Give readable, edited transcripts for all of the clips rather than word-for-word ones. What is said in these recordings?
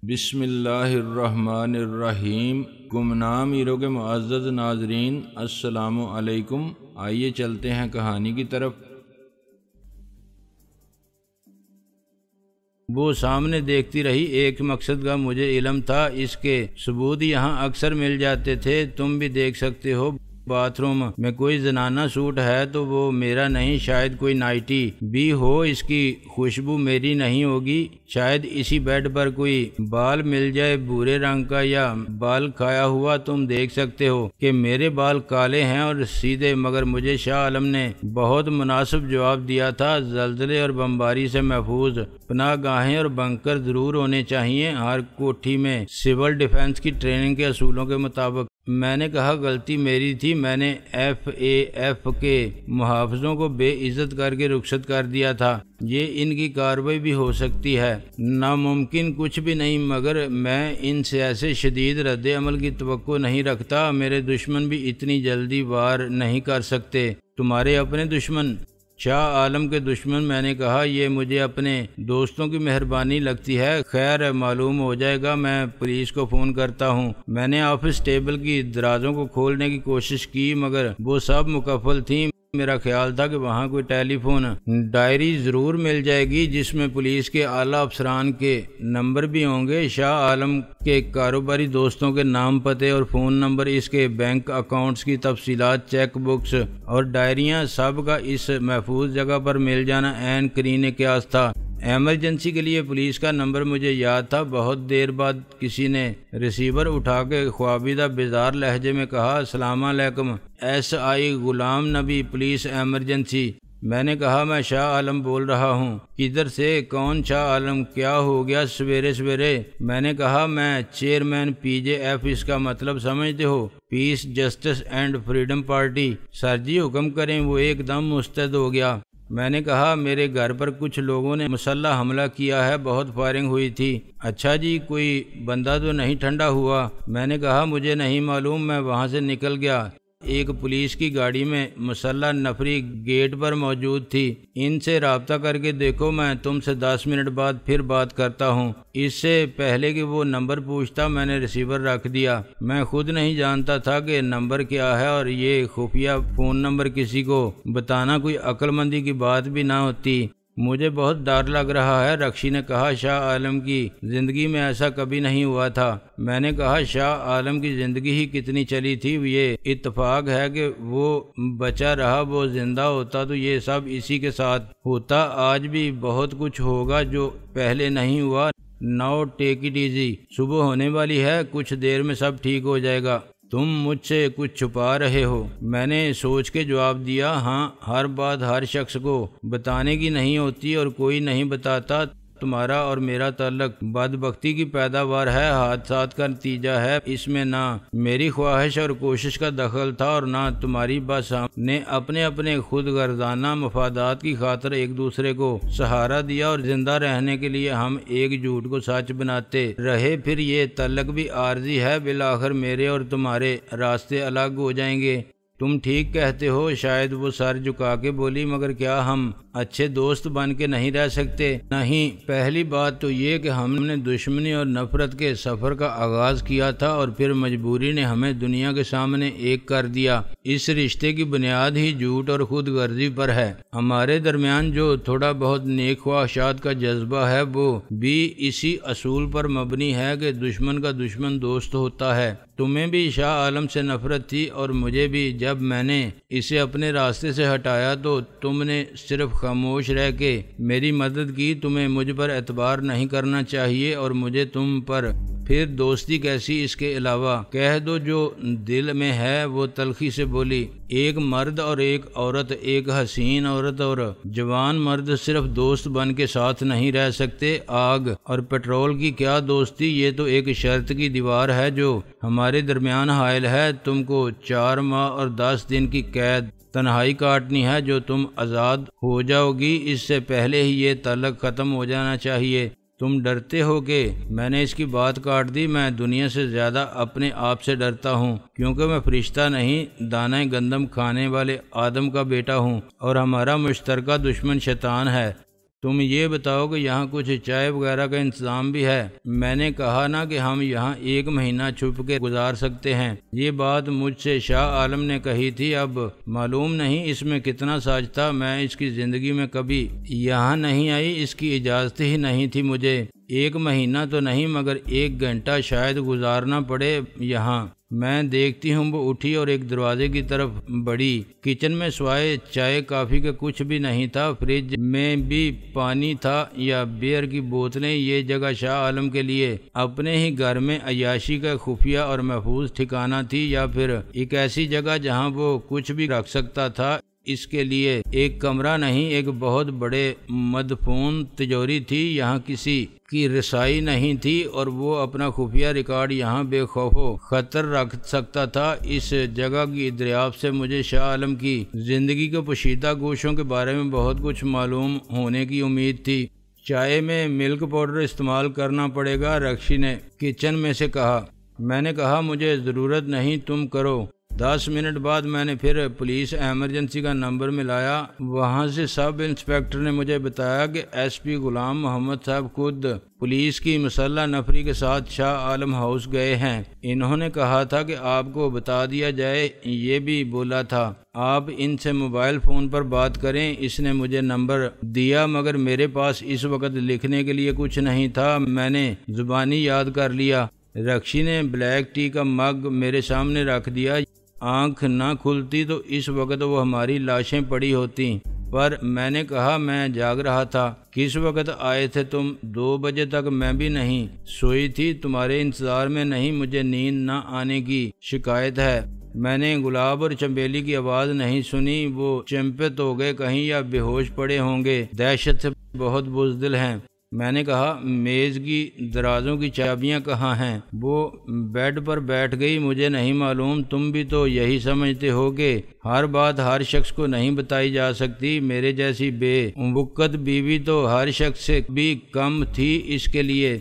بسم اللہ الرحمن الرحیم۔ گمنام ہیرو کے معزز ناظرین، السلام علیکم۔ آئیے چلتے ہیں کہانی کی طرف۔ وہ سامنے دیکھتی رہی۔ ایک مقصد کا مجھے علم تھا، اس کے ثبوت یہاں اکثر مل جاتے تھے، تم بھی دیکھ سکتے ہو۔ باتھ روم میں کوئی زنانہ سوٹ ہے تو وہ میرا نہیں، شاید کوئی نائٹی بھی ہو، اس کی خوشبو میری نہیں ہوگی۔ شاید اسی بیڈ پر کوئی بال مل جائے بھورے رنگ کا یا بال کھایا ہوا۔ تم دیکھ سکتے ہو کہ میرے بال کالے ہیں اور سیدھے، مگر مجھے شاہ عالم نے بہت مناسب جواب دیا تھا۔ زلزلے اور بمباری سے محفوظ پناہ گاہیں اور بنکر ضرور ہونے چاہیے ہر کوٹھی میں، سول ڈیفنس کی ٹریننگ کے اصولوں کے مطابق۔ میں نے کہا غلطی میری تھی، میں نے FAF کے محافظوں کو بے عزت کر کے رخصت کر دیا تھا۔ یہ ان کی کارروائی بھی ہو سکتی ہے، ناممکن کچھ بھی نہیں، مگر میں ان سے ایسے شدید رد عمل کی توقع نہیں رکھتا۔ میرے دشمن بھی اتنی جلدی وار نہیں کر سکتے۔ تمہارے اپنے دشمن؟ شاہ عالم کے دشمن؟ میں نے کہا یہ مجھے اپنے دوستوں کی مہربانی لگتی ہے۔ خیر معلوم ہو جائے گا، میں پولیس کو فون کرتا ہوں۔ میں نے آفس ٹیبل کی درازوں کو کھولنے کی کوشش کی مگر وہ سب مقفل تھیں۔ میرا خیال تھا کہ وہاں کوئی ٹیلی فون ڈائری ضرور مل جائے گی جس میں پولیس کے اعلیٰ افسران کے نمبر بھی ہوں گے، شاہ عالم کے کاروباری دوستوں کے نام پتے اور فون نمبر، اس کے بینک اکاؤنٹس کی تفصیلات، چیک بکس اور ڈائریاں، سب کا اس محفوظ جگہ پر مل جانا عین قرین قیاس تھا۔ ایمرجنسی کے لیے پولیس کا نمبر مجھے یاد تھا۔ بہت دیر بعد کسی نے ریسیور اٹھا کے خوابیدہ بیزار لہجے میں کہا، السلام علیکم، SI غلام نبی، پولیس ایمرجنسی۔ میں نے کہا میں شاہ عالم بول رہا ہوں۔ کدھر سے؟ کون شاہ عالم؟ کیا ہو گیا سویرے سویرے؟ میں نے کہا میں چیئرمین PJF، اس کا مطلب سمجھتے ہو؟ پیس جسٹس اینڈ فریڈم پارٹی۔ سر جی حکم کریں۔ وہ ایک دم مستعد ہو گیا۔ میں نے کہا میرے گھر پر کچھ لوگوں نے مسلح حملہ کیا ہے، بہت فائرنگ ہوئی تھی۔ اچھا جی، کوئی بندہ تو نہیں ٹھنڈا ہوا؟ میں نے کہا مجھے نہیں معلوم، میں وہاں سے نکل گیا۔ ایک پولیس کی گاڑی میں مسلح نفری گیٹ پر موجود تھی۔ ان سے رابطہ کر کے دیکھو، میں تم سے 10 منٹ بعد پھر بات کرتا ہوں۔ اس سے پہلے کہ وہ نمبر پوچھتا میں نے ریسیور رکھ دیا۔ میں خود نہیں جانتا تھا کہ نمبر کیا ہے، اور یہ خفیہ فون نمبر کسی کو بتانا کوئی عقل مندی کی بات بھی نہ ہوتی۔ مجھے بہت ڈر لگ رہا ہے، رکشی نے کہا۔ شاہ عالم کی زندگی میں ایسا کبھی نہیں ہوا تھا۔ میں نے کہا شاہ عالم کی زندگی ہی کتنی چلی تھی، یہ اتفاق ہے کہ وہ بچا رہا۔ وہ زندہ ہوتا تو یہ سب اسی کے ساتھ ہوتا۔ آج بھی بہت کچھ ہوگا جو پہلے نہیں ہوا۔ ناؤ ٹیک اٹ ایزی، صبح ہونے والی ہے، کچھ دیر میں سب ٹھیک ہو جائے گا۔ تم مجھ سے کچھ چھپا رہے ہو؟ میں نے سوچ کے جواب دیا، ہاں، ہر بات ہر شخص کو بتانے کی نہیں ہوتی اور کوئی نہیں بتاتا۔ تمہارا اور میرا تعلق بدبختی کی پیداوار ہے، حادثات کا نتیجہ ہے۔ اس میں نہ میری خواہش اور کوشش کا دخل تھا اور نہ تمہاری، بس ہم نے اپنے اپنے خود غرضانہ مفادات کی خاطر ایک دوسرے کو سہارا دیا اور زندہ رہنے کے لیے ہم ایک جھوٹ کو سچ بناتے رہے۔ پھر یہ تعلق بھی عارضی ہے، بالآخر میرے اور تمہارے راستے الگ ہو جائیں گے۔ تم ٹھیک کہتے ہو، شاید وہ سر جھکا کے بولی، مگر کیا ہم اچھے دوست بن کے نہیں رہ سکتے؟ نہیں، پہلی بات تو یہ کہ ہم نے دشمنی اور نفرت کے سفر کا آغاز کیا تھا اور پھر مجبوری نے ہمیں دنیا کے سامنے ایک کر دیا۔ اس رشتے کی بنیاد ہی جھوٹ اور خود غرضی پر ہے۔ ہمارے درمیان جو تھوڑا بہت نیک خواہشات کا جذبہ ہے وہ بھی اسی اصول پر مبنی ہے کہ دشمن کا دشمن دوست ہوتا ہے۔ تمہیں بھی شاہ عالم سے نفرت تھی اور مجھے بھی۔ جب میں نے اسے اپنے راستے سے ہٹایا تو تم نے صرف خاموش رہ کے میری مدد کی۔ تمہیں مجھ پر اعتبار نہیں کرنا چاہیے اور مجھے تم پر پھر دوستی کیسی؟ اس کے علاوہ کہہ دو جو دل میں ہے۔ وہ تلخی سے بولی، ایک مرد اور ایک عورت، ایک حسین عورت اور جوان مرد صرف دوست بن کے ساتھ نہیں رہ سکتے۔ آگ اور پیٹرول کی کیا دوستی؟ یہ تو ایک شرط کی دیوار ہے جو ہمارے درمیان حائل ہے۔ تم کو 4 ماہ اور 10 دن کی قید تنہائی کاٹنی ہے، جو تم آزاد ہو جاؤ گی۔ اس سے پہلے ہی یہ تعلق ختم ہو جانا چاہیے۔ تم ڈرتے ہو کہ میں نے اس کی بات کاٹ دی۔ میں دنیا سے زیادہ اپنے آپ سے ڈرتا ہوں، کیونکہ میں فرشتہ نہیں، دانہ گندم کھانے والے آدم کا بیٹا ہوں اور ہمارا مشترکہ دشمن شیطان ہے۔ تم یہ بتاؤ کہ یہاں کچھ چائے وغیرہ کا انتظام بھی ہے؟ میں نے کہا نا کہ ہم یہاں 1 مہینہ چھپ کے گزار سکتے ہیں۔ یہ بات مجھ سے شاہ عالم نے کہی تھی۔ اب معلوم نہیں اس میں کتنا سچ تھا، میں اس کی زندگی میں کبھی یہاں نہیں آئی، اس کی اجازت ہی نہیں تھی مجھے۔ 1 مہینہ تو نہیں مگر 1 گھنٹہ شاید گزارنا پڑے یہاں۔ میں دیکھتی ہوں وہ اٹھی اور ایک دروازے کی طرف بڑھی۔ کچن میں سوائے چائے کافی کا کچھ بھی نہیں تھا، فریج میں بھی پانی تھا یا بیئر کی بوتلیں۔ یہ جگہ شاہ عالم کے لیے اپنے ہی گھر میں عیاشی کا خفیہ اور محفوظ ٹھکانہ تھی یا پھر ایک ایسی جگہ جہاں وہ کچھ بھی رکھ سکتا تھا۔ اس کے لیے ایک کمرہ نہیں، ایک بہت بڑے مدفون تجوری تھی۔ یہاں کسی کی رسائی نہیں تھی اور وہ اپنا خفیہ ریکارڈ یہاں بے خوف و خطر رکھ سکتا تھا۔ اس جگہ کی دریافت سے مجھے شاہ عالم کی زندگی کے پوشیدہ گوشوں کے بارے میں بہت کچھ معلوم ہونے کی امید تھی۔ چائے میں ملک پاؤڈر استعمال کرنا پڑے گا، رکشی نے کچن میں سے کہا۔ میں نے کہا مجھے ضرورت نہیں، تم کرو۔ 10 منٹ بعد میں نے پھر پولیس ایمرجنسی کا نمبر ملایا۔ وہاں سے سب انسپیکٹر نے مجھے بتایا کہ ایس پی غلام محمد صاحب خود پولیس کی مسلح نفری کے ساتھ شاہ عالم ہاؤس گئے ہیں۔ انہوں نے کہا تھا کہ آپ کو بتا دیا جائے، یہ بھی بولا تھا آپ ان سے موبائل فون پر بات کریں۔ اس نے مجھے نمبر دیا مگر میرے پاس اس وقت لکھنے کے لیے کچھ نہیں تھا، میں نے زبانی یاد کر لیا۔ رکشی نے بلیک ٹی کا مگ میرے سامنے رکھ دیا۔ آنکھ نہ کھلتی تو اس وقت وہ ہماری لاشیں پڑی ہوتی، پر میں نے کہا میں جاگ رہا تھا۔ کس وقت آئے تھے تم؟ 2 بجے تک میں بھی نہیں سوئی تھی، تمہارے انتظار میں نہیں، مجھے نیند نہ آنے کی شکایت ہے۔ میں نے گلاب اور چنبیلی کی آواز نہیں سنی، وہ چمپت ہو گئے کہیں یا بے ہوش پڑے ہوں گے، دہشت سے بہت بزدل ہیں۔ میں نے کہا میز کی درازوں کی چابیاں کہاں ہیں؟ وہ بیڈ پر بیٹھ گئی۔ مجھے نہیں معلوم، تم بھی تو یہی سمجھتے ہو کہ ہر بات ہر شخص کو نہیں بتائی جا سکتی۔ میرے جیسی بے وقت بیوی تو ہر شخص سے بھی کم تھی، اس کے لیے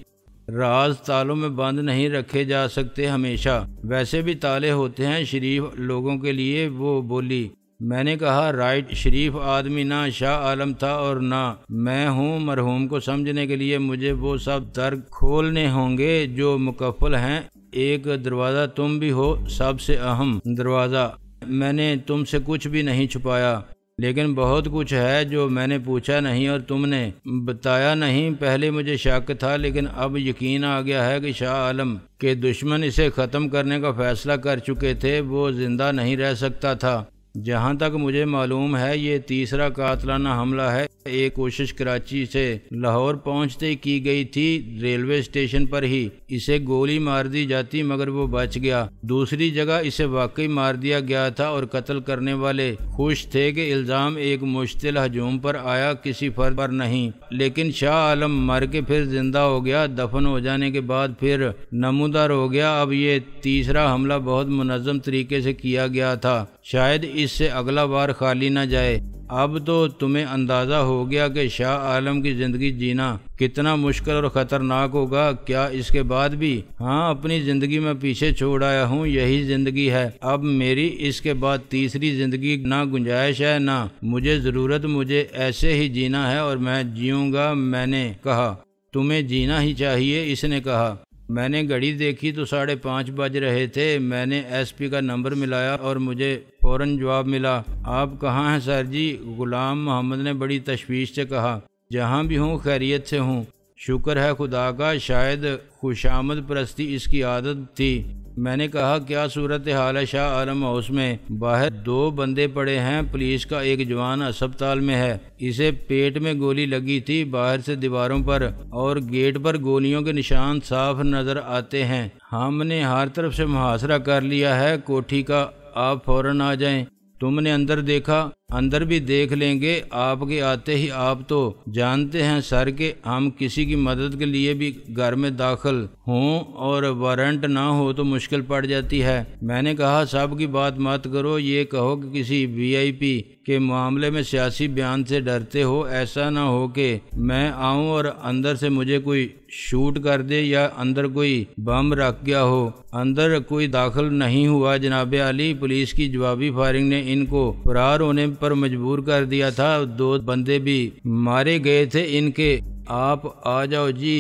راز تالوں میں بند نہیں رکھے جا سکتے ہمیشہ، ویسے بھی تالے ہوتے ہیں شریف لوگوں کے لیے، وہ بولی۔ میں نے کہا رائٹ، شریف آدمی نہ شاہ عالم تھا اور نہ میں ہوں۔ مرحوم کو سمجھنے کے لیے مجھے وہ سب در کھولنے ہوں گے جو مکفل ہیں۔ ایک دروازہ تم بھی ہو، سب سے اہم دروازہ۔ میں نے تم سے کچھ بھی نہیں چھپایا، لیکن بہت کچھ ہے جو میں نے پوچھا نہیں اور تم نے بتایا نہیں۔ پہلے مجھے شک تھا لیکن اب یقین آ گیا ہے کہ شاہ عالم کے دشمن اسے ختم کرنے کا فیصلہ کر چکے تھے، وہ زندہ نہیں رہ سکتا تھا۔ جہاں تک مجھے معلوم ہے یہ تیسرا قاتلانہ حملہ ہے۔ ایک کوشش کراچی سے لاہور پہنچتے کی گئی تھی، ریلوے اسٹیشن پر ہی اسے گولی مار دی جاتی مگر وہ بچ گیا۔ دوسری جگہ اسے واقعی مار دیا گیا تھا اور قتل کرنے والے خوش تھے کہ الزام ایک مشتعل ہجوم پر آیا، کسی فرد پر نہیں۔ لیکن شاہ عالم مر کے پھر زندہ ہو گیا، دفن ہو جانے کے بعد پھر نمودار ہو گیا۔ اب یہ تیسرا حملہ بہت منظم طریقے سے کیا گیا تھا، شاید اس سے اگلا بار خالی نہ جائے۔ اب تو تمہیں اندازہ ہو گیا کہ شاہ عالم کی زندگی جینا کتنا مشکل اور خطرناک ہوگا۔ کیا اس کے بعد بھی؟ ہاں، اپنی زندگی میں پیچھے چھوڑ آیا ہوں، یہی زندگی ہے اب میری۔ اس کے بعد تیسری زندگی نہ گنجائش ہے نہ مجھے ضرورت، مجھے ایسے ہی جینا ہے اور میں جیوں گا۔ میں نے کہا تمہیں جینا ہی چاہیے، اس نے کہا۔ میں نے گھڑی دیکھی تو 5:30 بج رہے تھے۔ میں نے ایس پی کا نمبر ملایا اور مجھے فوراً جواب ملا۔ آپ کہاں ہیں سر جی؟ غلام محمد نے بڑی تشویش سے کہا۔ جہاں بھی ہوں خیریت سے ہوں، شکر ہے خدا کا۔ شاید خوشامد پرستی اس کی عادت تھی۔ میں نے کہا کیا صورتحال ہے شاہ عالم ہاؤس میں؟ باہر 2 بندے پڑے ہیں، پولیس کا ایک جوان ہسپتال میں ہے، اسے پیٹ میں گولی لگی تھی۔ باہر سے دیواروں پر اور گیٹ پر گولیوں کے نشان صاف نظر آتے ہیں۔ ہم نے ہر طرف سے محاصرہ کر لیا ہے کوٹھی کا، آپ فوراً آ جائیں۔ تم نے اندر دیکھا؟ اندر بھی دیکھ لیں گے، آپ کے آتے ہی آپ تو جانتے ہیں سر کہ ہم کسی کی مدد کے لیے بھی گھر میں داخل ہوں اور وارنٹ نہ ہو تو مشکل پڑ جاتی ہے۔ میں نے کہا سب کی بات مت کرو، یہ کہو کہ کسی وی آئی پی کے معاملے میں سیاسی بیان سے ڈرتے ہو، ایسا نہ ہو کہ میں آؤں اور اندر سے مجھے کوئی شوٹ کر دے یا اندر کوئی بم رکھ گیا ہو۔ اندر کوئی داخل نہیں ہوا جناب عالی، پولیس کی جوابی فائرنگ نے ان کو فرار ہونے پر مجبور کر دیا تھا، 2 بندے بھی مارے گئے تھے ان کے۔ آپ آ جاؤ جی۔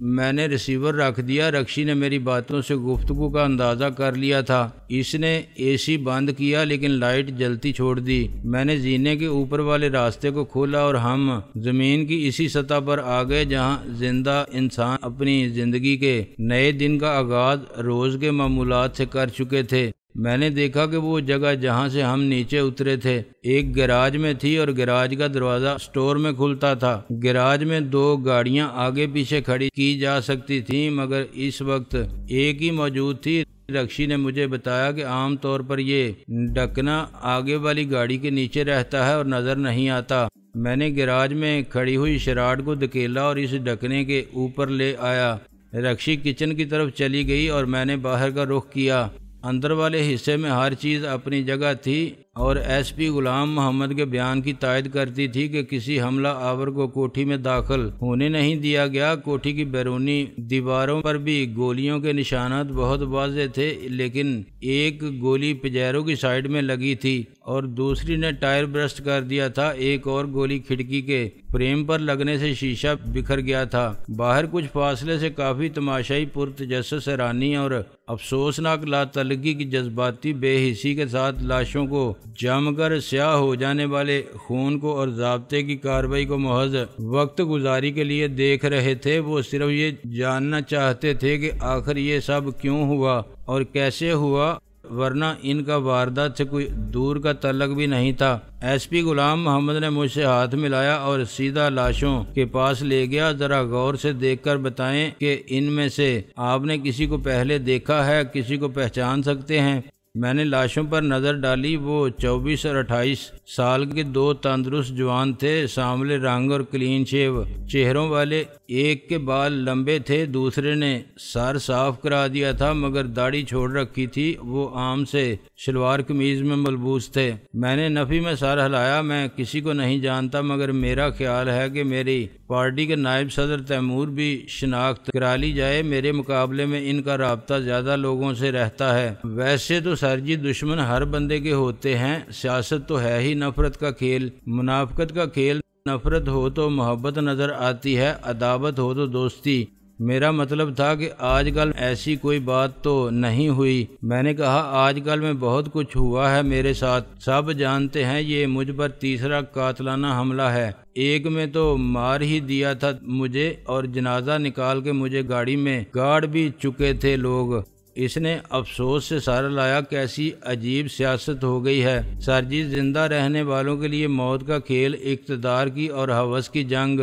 میں نے ریسیور رکھ دیا۔ رکشی نے میری باتوں سے گفتگو کا اندازہ کر لیا تھا۔ اس نے اے سی بند کیا لیکن لائٹ جلتی چھوڑ دی۔ میں نے زینے کے اوپر والے راستے کو کھولا اور ہم زمین کی اسی سطح پر آ گئے جہاں زندہ انسان اپنی زندگی کے نئے دن کا آغاز روز کے معمولات سے کر چکے تھے۔ میں نے دیکھا کہ وہ جگہ جہاں سے ہم نیچے اترے تھے ایک گیراج میں تھی اور گیراج کا دروازہ سٹور میں کھلتا تھا۔ گیراج میں 2 گاڑیاں آگے پیچھے کھڑی کی جا سکتی تھیں مگر اس وقت ایک ہی موجود تھی۔ رکشی نے مجھے بتایا کہ عام طور پر یہ ڈھکنا آگے والی گاڑی کے نیچے رہتا ہے اور نظر نہیں آتا۔ میں نے گیراج میں کھڑی ہوئی شراٹ کو دھکیلا اور اس ڈھکنے کے اوپر لے آیا۔ رکشی کچن کی طرف چلی گئی اور میں نے باہر کا رخ کیا۔ اندر والے حصے میں ہر چیز اپنی جگہ تھی اور ایس پی غلام محمد کے بیان کی تائید کرتی تھی کہ کسی حملہ آور کو کوٹھی میں داخل ہونے نہیں دیا گیا۔ کوٹھی کی بیرونی دیواروں پر بھی گولیوں کے نشانات بہت واضح تھے لیکن ایک گولی پجیرو کی سائیڈ میں لگی تھی اور دوسری نے ٹائر برسٹ کر دیا تھا۔ ایک اور گولی کھڑکی کے فریم پر لگنے سے شیشہ بکھر گیا تھا۔ باہر کچھ فاصلے سے کافی تماشائی پرتجسس حیرانی اور افسوسناک لاتعلقی کی جذباتی بے حسی کے ساتھ لاشوں کو جم کر سیاہ ہو جانے والے خون کو اور ضابطے کی کارروائی کو محض وقت گزاری کے لیے دیکھ رہے تھے۔ وہ صرف یہ جاننا چاہتے تھے کہ آخر یہ سب کیوں ہوا اور کیسے ہوا، ورنہ ان کا واردات سے کوئی دور کا تعلق بھی نہیں تھا۔ ایس پی غلام محمد نے مجھ سے ہاتھ ملایا اور سیدھا لاشوں کے پاس لے گیا۔ ذرا غور سے دیکھ کر بتائیں کہ ان میں سے آپ نے کسی کو پہلے دیکھا ہے، کسی کو پہچان سکتے ہیں؟ میں نے لاشوں پر نظر ڈالی۔ وہ 24 اور 28 سال کے 2 تندرست جوان تھے، سانولے رنگ اور کلین شیو چہروں والے۔ ایک کے بال لمبے تھے، دوسرے نے سر صاف کرا دیا تھا مگر داڑھی چھوڑ رکھی تھی۔ وہ عام سے شلوار قمیض میں ملبوس تھے۔ میں نے نفی میں سر ہلایا۔ میں کسی کو نہیں جانتا مگر میرا خیال ہے کہ میری پارٹی کے نائب صدر تیمور بھی شناخت کرا لی جائے۔ میرے مقابلے میں ان کا رابطہ زیادہ لوگوں سے رہتا ہے۔ ویسے تو سر جی دشمن ہر بندے کے ہوتے ہیں، سیاست تو ہے ہی نفرت کا کھیل، منافقت کا کھیل۔ نفرت ہو تو محبت نظر آتی ہے، عداوت ہو تو دوستی۔ میرا مطلب تھا کہ آج کل ایسی کوئی بات تو نہیں ہوئی۔ میں نے کہا آج کل میں بہت کچھ ہوا ہے میرے ساتھ، سب جانتے ہیں یہ مجھ پر تیسرا قاتلانہ حملہ ہے۔ ایک میں تو مار ہی دیا تھا مجھے اور جنازہ نکال کے مجھے گاڑی میں گاڑ بھی چکے تھے لوگ۔ اس نے افسوس سے سر لایا۔ کیسی عجیب سیاست ہو گئی ہے سر جی، زندہ رہنے والوں کے لیے موت کا کھیل، اقتدار کی اور ہوس کی جنگ۔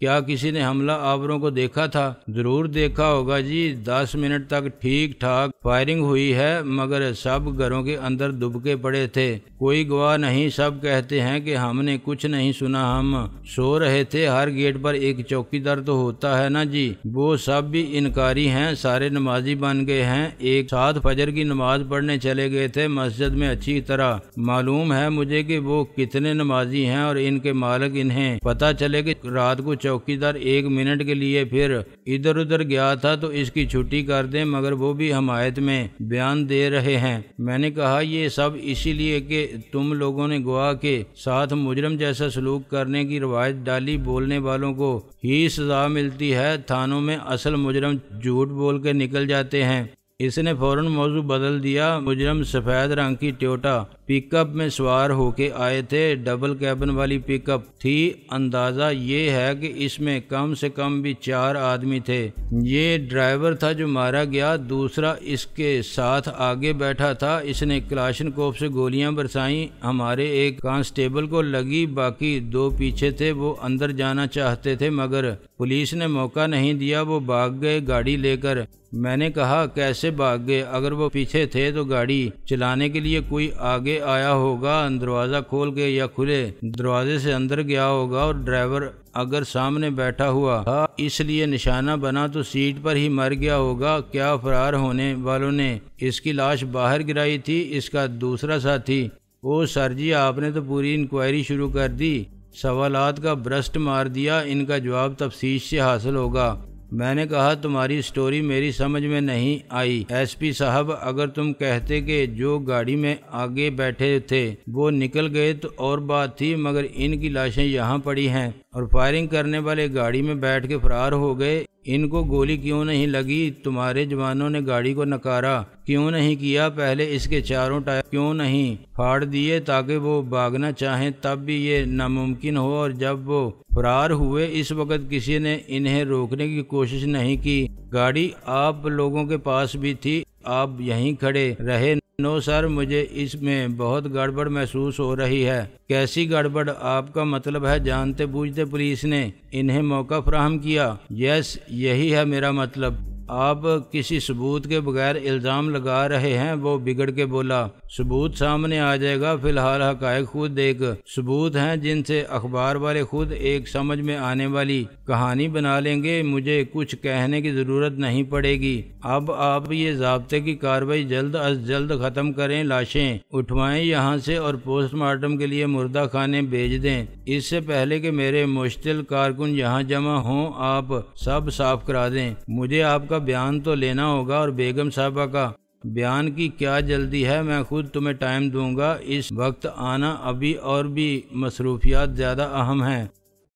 کیا کسی نے حملہ آوروں کو دیکھا تھا؟ ضرور دیکھا ہوگا جی، 10 منٹ تک ٹھیک ٹھاک فائرنگ ہوئی ہے مگر سب گھروں کے اندر دبکے پڑے تھے، کوئی گواہ نہیں۔ سب کہتے ہیں کہ ہم نے کچھ نہیں سنا، ہم سو رہے تھے۔ ہر گیٹ پر ایک چوکیدار تو ہوتا ہے نا جی، وہ سب بھی انکاری ہیں، سارے نمازی بن گئے ہیں۔ ایک ساتھ فجر کی نماز پڑھنے چلے گئے تھے مسجد میں۔ اچھی طرح معلوم ہے مجھے کہ وہ کتنے نمازی ہیں اور ان کے مالک انہیں پتہ چلے کہ رات کو چوکیدار 1 منٹ کے لیے پھر ادھر ادھر گیا تھا تو اس کی چھٹی کر دیں، مگر وہ بھی حمایت میں بیان دے رہے ہیں۔ میں نے کہا یہ سب اسی لیے کہ تم لوگوں نے گواہ کے ساتھ مجرم جیسا سلوک کرنے کی روایت ڈالی، بولنے والوں کو ہی سزا ملتی ہے، تھانوں میں اصل مجرم جھوٹ بول کے نکل جاتے ہیں۔ اس نے فوراً موضوع بدل دیا۔ مجرم سفید رنگ کی ٹویوٹا پک اپ میں سوار ہو کے آئے تھے، ڈبل کیبن والی پک اپ تھی۔ اندازہ یہ ہے کہ اس میں کم سے کم بھی 4 آدمی تھے۔ یہ ڈرائیور تھا جو مارا گیا، دوسرا اس کے ساتھ آگے بیٹھا تھا۔ اس نے کلاشنکوف سے گولیاں برسائیں، ہمارے ایک کانسٹیبل کو لگی، باقی 2 پیچھے تھے۔ وہ اندر جانا چاہتے تھے مگر پولیس نے موقع نہیں دیا، وہ بھاگ گئے گاڑی لے کر۔ میں نے کہا کیسے بھاگ گئے؟ اگر وہ پیچھے تھے تو گاڑی چلانے کے لیے کوئی آگے آیا ہوگا، دروازہ کھول کے یا کھلے دروازے سے اندر گیا ہوگا، اور ڈرائیور اگر سامنے بیٹھا ہوا تھا اس لیے نشانہ بنا تو سیٹ پر ہی مر گیا ہوگا۔ کیا فرار ہونے والوں نے اس کی لاش باہر گرائی تھی؟ اس کا دوسرا ساتھی؟ او سر جی، آپ نے تو پوری انکوائری شروع کر دی، سوالات کا برسٹ مار دیا، ان کا جواب تفتیش سے حاصل ہوگا۔ میں نے کہا تمہاری سٹوری میری سمجھ میں نہیں آئی ایس پی صاحب، اگر تم کہتے کہ جو گاڑی میں آگے بیٹھے تھے وہ نکل گئے تو اور بات تھی، مگر ان کی لاشیں یہاں پڑی ہیں اور فائرنگ کرنے والے گاڑی میں بیٹھ کے فرار ہو گئے، ان کو گولی کیوں نہیں لگی؟ تمہارے جوانوں نے گاڑی کو نکارا کیوں نہیں کیا؟ پہلے اس کے چاروں ٹائر کیوں نہیں پھاڑ دیے تاکہ وہ بھاگنا چاہیں تب بھی یہ ناممکن ہو؟ اور جب وہ فرار ہوئے اس وقت کسی نے انہیں روکنے کی کوشش نہیں کی؟ گاڑی آپ لوگوں کے پاس بھی تھی، آپ یہیں کھڑے رہے۔ نو سر، مجھے اس میں بہت گڑبڑ محسوس ہو رہی ہے۔ کیسی گڑبڑ؟ آپ کا مطلب ہے جانتے بوجھتے پولیس نے انہیں موقع فراہم کیا؟ یس، یہی ہے میرا مطلب۔ آپ کسی ثبوت کے بغیر الزام لگا رہے ہیں، وہ بگڑ کے بولا۔ ثبوت سامنے آ جائے گا، فی الحال حقائق خود ایک ثبوت ہیں جن سے اخبار والے خود ایک سمجھ میں آنے والی کہانی بنا لیں گے، مجھے کچھ کہنے کی ضرورت نہیں پڑے گی۔ اب آپ یہ ضابطے کی کارروائی جلد از جلد ختم کریں، لاشیں اٹھوائیں یہاں سے اور پوسٹ مارٹم کے لیے مردہ خانے بھیج دیں۔ اس سے پہلے کہ میرے مشتعل کارکن یہاں جمع ہوں، آپ سب صاف کرا دیں۔ مجھے آپ کا بیان تو لینا ہوگا، اور بیگم صاحبہ کا بیان کی کیا جلدی ہے؟ میں خود تمہیں ٹائم دوں گا، اس وقت آنا ابھی اور بھی مصروفیات زیادہ اہم ہیں۔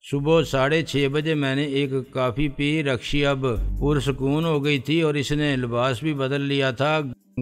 صبح 6:30 بجے میں نے ایک کافی پی، رکشی اب پرسکون ہو گئی تھی اور اس نے لباس بھی بدل لیا تھا۔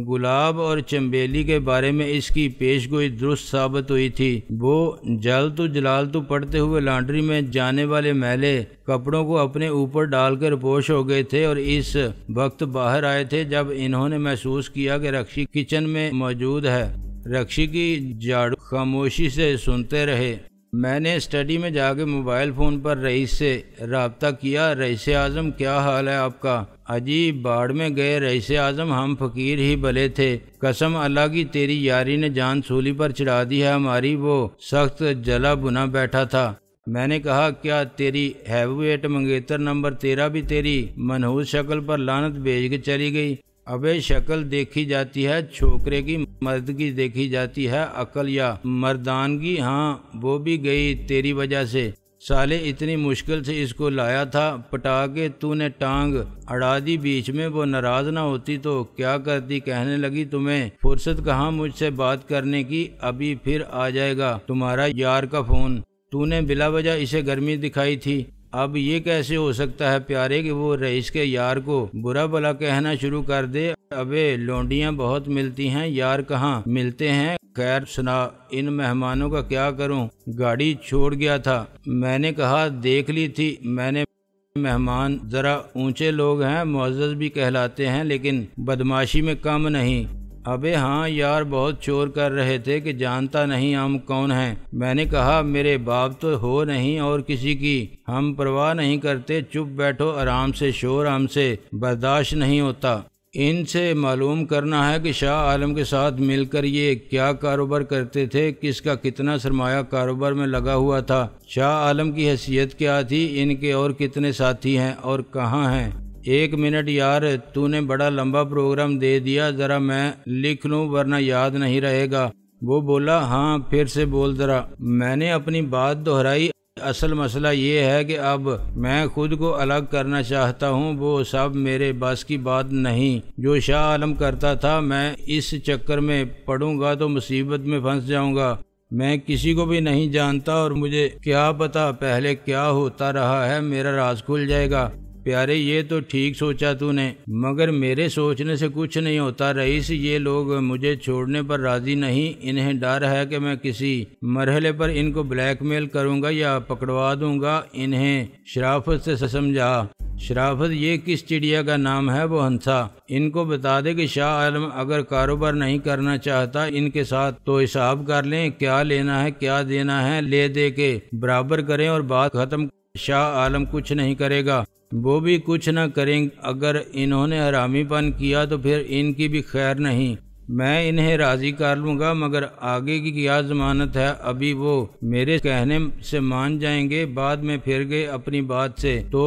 گلاب اور چنبیلی کے بارے میں اس کی پیش گوئی درست ثابت ہوئی تھی۔ وہ جلالتو پڑھتے ہوئے لانڈری میں جانے والے میلے کپڑوں کو اپنے اوپر ڈال کر پوش ہو گئے تھے اور اس وقت باہر آئے تھے جب انہوں نے محسوس کیا کہ رکشی کچن میں موجود ہے۔ رکشی کی جھاڑو خاموشی سے سنتے رہے۔ میں نے اسٹڈی میں جا کے موبائل فون پر رئیس سے رابطہ کیا۔ رئیس اعظم، کیا حال ہے آپ کا؟ اجی باڑ میں گئے رئیس اعظم، ہم فقیر ہی بھلے تھے، قسم اللہ کی تیری یاری نے جان سولی پر چڑھا دی ہے ہماری۔ وہ سخت جلا بنا بیٹھا تھا۔ میں نے کہا کیا تیری ہیوی ویٹ منگیتر نمبر 13 بھی تیری منحوس شکل پر لعنت بھیج کے چلی گئی؟ ابے شکل دیکھی جاتی ہے، چھوکرے کی مردگی دیکھی جاتی ہے، عقل یا مردانگی ہاں وہ بھی گئی تیری وجہ سے۔ سالے اتنی مشکل سے اس کو لایا تھا، پٹا کے تو نے ٹانگ اڑا دی بیچ میں۔ وہ ناراض نہ ہوتی تو کیا کرتی؟ کہنے لگی تمہیں فرصت کہاں مجھ سے بات کرنے کی، ابھی پھر آ جائے گا تمہارا یار کا فون۔ تو نے بلا وجہ اسے گرمی دکھائی تھی۔ اب یہ کیسے ہو سکتا ہے پیارے کہ وہ رئیس کے یار کو برا بھلا کہنا شروع کر دے؟ ابے لونڈیاں بہت ملتی ہیں، یار کہاں ملتے ہیں؟ خیر سنا، ان مہمانوں کا کیا کروں؟ گاڑی چھوڑ گیا تھا۔ میں نے کہا دیکھ لی تھی میں نے، مہمان ذرا اونچے لوگ ہیں، معزز بھی کہلاتے ہیں لیکن بدماشی میں کم نہیں۔ ابے ہاں یار، بہت شور کر رہے تھے کہ جانتا نہیں ہم کون ہیں۔ میں نے کہا میرے باپ تو ہو نہیں اور کسی کی ہم پرواہ نہیں کرتے، چپ بیٹھو آرام سے، شور ہم سے برداشت نہیں ہوتا۔ ان سے معلوم کرنا ہے کہ شاہ عالم کے ساتھ مل کر یہ کیا کاروبار کرتے تھے، کس کا کتنا سرمایہ کاروبار میں لگا ہوا تھا، شاہ عالم کی حیثیت کیا تھی، ان کے اور کتنے ساتھی ہیں اور کہاں ہیں۔ ایک منٹ یار، تو نے بڑا لمبا پروگرام دے دیا، ذرا میں لکھ لوں ورنہ یاد نہیں رہے گا۔ وہ بولا ہاں پھر سے بول ذرا۔ میں نے اپنی بات دہرائی، اصل مسئلہ یہ ہے کہ اب میں خود کو الگ کرنا چاہتا ہوں، وہ سب میرے بس کی بات نہیں جو شاہ عالم کرتا تھا۔ میں اس چکر میں پڑوں گا تو مصیبت میں پھنس جاؤں گا۔ میں کسی کو بھی نہیں جانتا اور مجھے کیا پتا پہلے کیا ہوتا رہا ہے، میرا راز کھل جائے گا۔ پیارے یہ تو ٹھیک سوچا تو نے، مگر میرے سوچنے سے کچھ نہیں ہوتا رئیس۔ یہ لوگ مجھے چھوڑنے پر راضی نہیں، انہیں ڈر ہے کہ میں کسی مرحلے پر ان کو بلیک میل کروں گا یا پکڑوا دوں گا۔ انہیں شرافت سے سمجھا۔ شرافت یہ کس چڑیا کا نام ہے؟ وہ ہنسا۔ ان کو بتا دے کہ شاہ عالم اگر کاروبار نہیں کرنا چاہتا ان کے ساتھ تو حساب کر لیں، کیا لینا ہے کیا دینا ہے لے دے کے برابر کریں اور بات ختم۔ شاہ عالم کچھ نہیں کرے گا، وہ بھی کچھ نہ کریں۔ اگر انہوں نے حرامی پن کیا تو پھر ان کی بھی خیر نہیں۔ میں انہیں راضی کر لوں گا، مگر آگے کی کیا ضمانت ہے؟ ابھی وہ میرے کہنے سے مان جائیں گے، بعد میں پھر گئے اپنی بات سے تو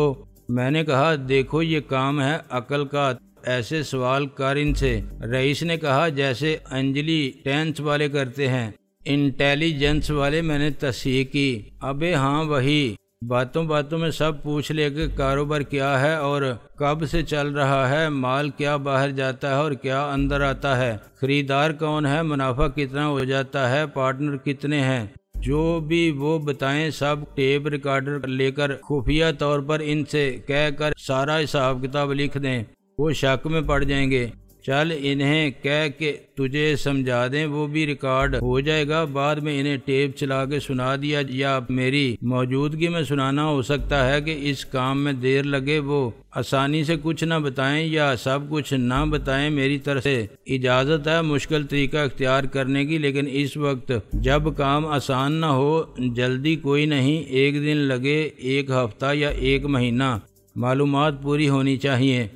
میں نے کہا دیکھو یہ کام ہے عقل کا، ایسے سوال کر ان سے۔ رئیس نے کہا جیسے انجلی ٹینس والے کرتے ہیں۔ انٹیلیجنس والے، میں نے تصحیح کی۔ ابے ہاں وہی، باتوں باتوں میں سب پوچھ لے کہ کاروبار کیا ہے اور کب سے چل رہا ہے، مال کیا باہر جاتا ہے اور کیا اندر آتا ہے، خریدار کون ہے، منافع کتنا ہو جاتا ہے، پارٹنر کتنے ہیں، جو بھی وہ بتائیں۔ سب ٹیپ ریکارڈر لے کر خفیہ طور پر ان سے کہہ کر سارا حساب کتاب لکھ دیں، وہ شک میں پڑ جائیں گے۔ چل انہیں کہہ کہ تجھے سمجھا دیں، وہ بھی ریکارڈ ہو جائے گا، بعد میں انہیں ٹیپ چلا کے سنا دیا، یا میری موجودگی میں سنانا۔ ہو سکتا ہے کہ اس کام میں دیر لگے، وہ آسانی سے کچھ نہ بتائیں یا سب کچھ نہ بتائیں۔ میری طرف سے اجازت ہے مشکل طریقہ اختیار کرنے کی، لیکن اس وقت جب کام آسان نہ ہو، جلدی کوئی نہیں، ایک دن لگے، ایک ہفتہ یا ایک مہینہ، معلومات پوری ہونی چاہیے۔